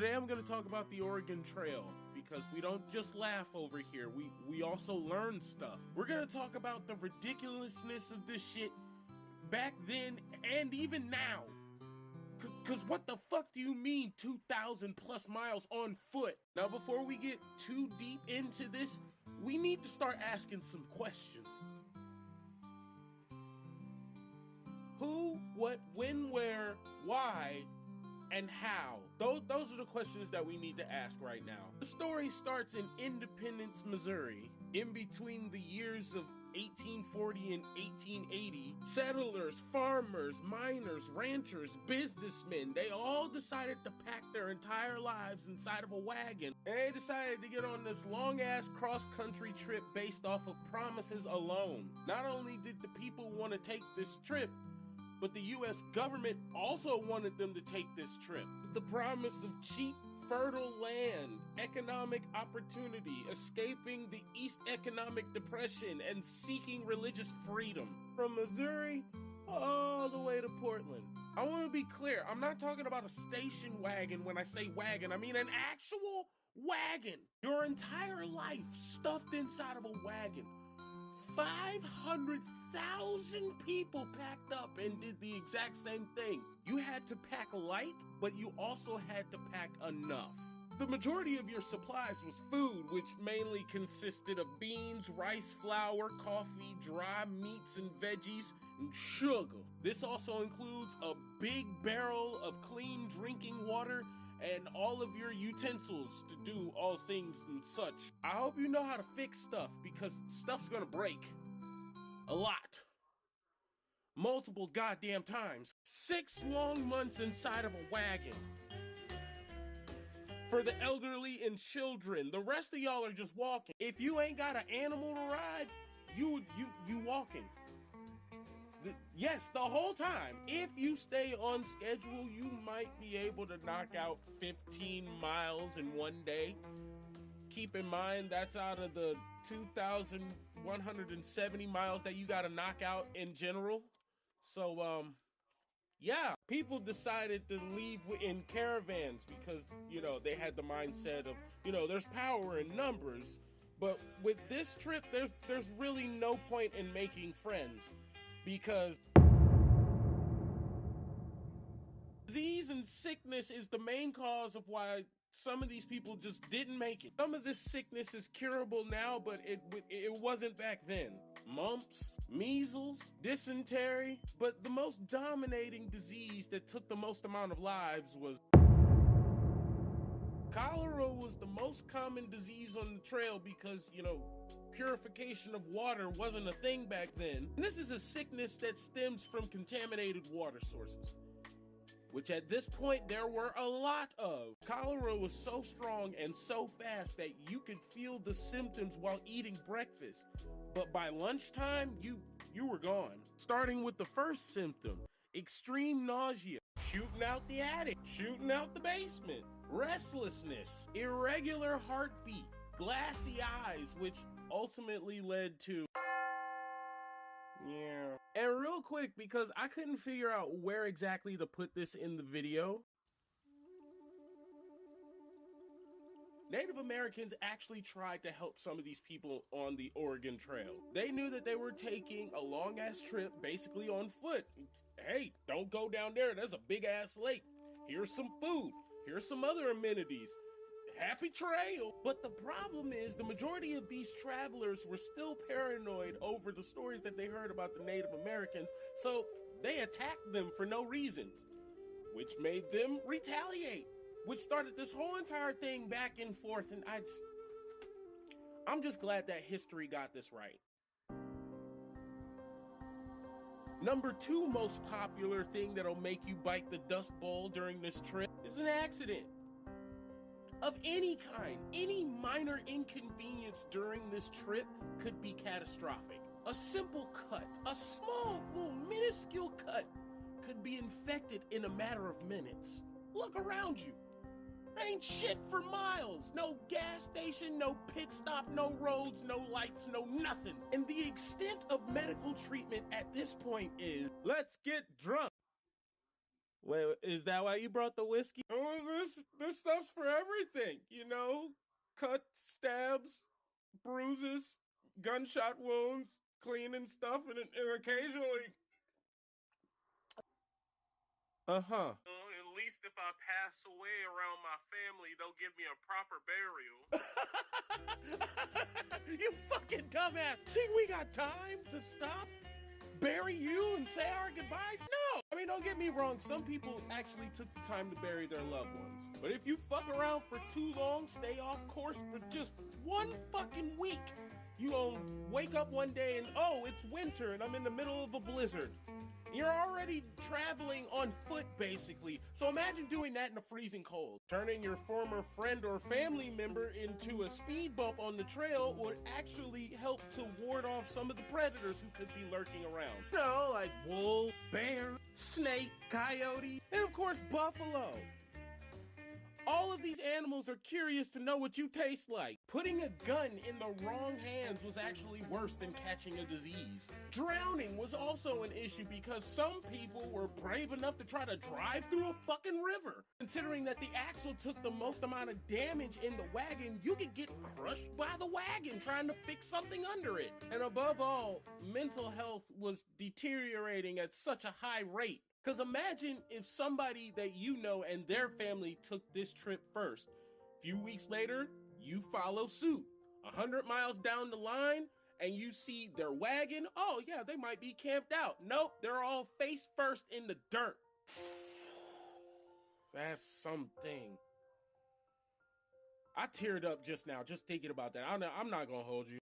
Today I'm going to talk about the Oregon Trail because we don't just laugh over here, we also learn stuff. We're going to talk about the ridiculousness of this shit back then and even now. Cause what the fuck do you mean 2,000 plus miles on foot? Now before we get too deep into this, we need to start asking some questions. Who, what, when, where, why, and how? Those are the questions that we need to ask right now. The story starts in Independence, Missouri. In between the years of 1840 and 1880, settlers, farmers, miners, ranchers, businessmen, they all decided to pack their entire lives inside of a wagon. And they decided to get on this long-ass cross-country trip based off of promises alone. Not only did the people want to take this trip, but the U.S. government also wanted them to take this trip. The promise of cheap, fertile land, economic opportunity, escaping the East Economic Depression, and seeking religious freedom. From Missouri all the way to Portland. I want to be clear, I'm not talking about a station wagon when I say wagon. I mean an actual wagon. Your entire life stuffed inside of a wagon. 500,000 people packed up and did the exact same thing. You had to pack light, but you also had to pack enough. The majority of your supplies was food, which mainly consisted of beans, rice, flour, coffee, dry meats and veggies, and sugar. This also includes a big barrel of clean drinking water and all of your utensils to do all things and such. I hope you know how to fix stuff because stuff's gonna break. A lot. Multiple goddamn times. 6 long months inside of a wagon. For the elderly and children, the rest of y'all are just walking. If you ain't got an animal to ride, you walking. Yes, the whole time. If you stay on schedule, you might be able to knock out 15 miles in one day. Keep in mind, that's out of the 2,170 miles that you got to knock out in general. So, yeah, people decided to leave in caravans because, they had the mindset of, there's power in numbers. But with this trip, there's really no point in making friends. Because disease and sickness is the main cause of why some of these people just didn't make it. Some of this sickness is curable now, but it wasn't back then. Mumps, measles, dysentery, but the most dominating disease that took the most amount of lives was cholera. Was the most common disease on the trail because, purification of water wasn't a thing back then. And this is a sickness that stems from contaminated water sources, which at this point there were a lot of. Cholera was so strong and so fast that you could feel the symptoms while eating breakfast. But by lunchtime, you were gone. Starting with the first symptom, extreme nausea, shooting out the attic, shooting out the basement, restlessness, irregular heartbeat, glassy eyes, which ultimately led to And real quick, because I couldn't figure out where exactly to put this in the video, Native Americans actually tried to help some of these people on the Oregon Trail. They knew that they were taking a long-ass trip basically on foot. Hey, don't go down there. There's a big-ass lake. Here's some food. Here's some other amenities. Happy trail. But the problem is the majority of these travelers were still paranoid over the stories that they heard about the Native Americans, so they attacked them for no reason, which made them retaliate, which started this whole entire thing back and forth. And I'm just glad that history got this right. Number 2 most popular thing that'll make you bite the dust bowl during this trip is an accident of any kind. Any minor inconvenience during this trip could be catastrophic. A simple cut, a small, little, minuscule cut could be infected in a matter of minutes. Look around you. There ain't shit for miles. No gas station, no pit stop, no roads, no lights, no nothing. And the extent of medical treatment at this point is, let's get drunk. Wait, is that why you brought the whiskey? Oh, this stuff's for everything, you know? Cuts, stabs, bruises, gunshot wounds, cleaning stuff, and occasionally. Uh-huh. Well, at least if I pass away around my family, they'll give me a proper burial. You fucking dumbass! Think we got time to stop? Bury you and say our goodbyes? No! I mean, don't get me wrong, some people actually took the time to bury their loved ones. But if you fuck around for too long, stay off course for just one fucking week, you gonna wake up one day and, oh, it's winter and I'm in the middle of a blizzard. You're already traveling on foot, basically. So imagine doing that in the freezing cold. Turning your former friend or family member into a speed bump on the trail would actually help to ward off some of the predators who could be lurking around. You know, like wolf, bear, snake, coyote, and of course, buffalo. All of these animals are curious to know what you taste like. Putting a gun in the wrong hands was actually worse than catching a disease. Drowning was also an issue because some people were brave enough to try to drive through a fucking river. Considering that the axle took the most amount of damage in the wagon, you could get crushed by the wagon trying to fix something under it. And above all, mental health was deteriorating at such a high rate. Because imagine if somebody that you know and their family took this trip first. A few weeks later, you follow suit. 100 miles down the line, and you see their wagon. Oh, yeah, they might be camped out. Nope, they're all face first in the dirt. That's something. I teared up just now, just thinking about that. I'm not going to hold you.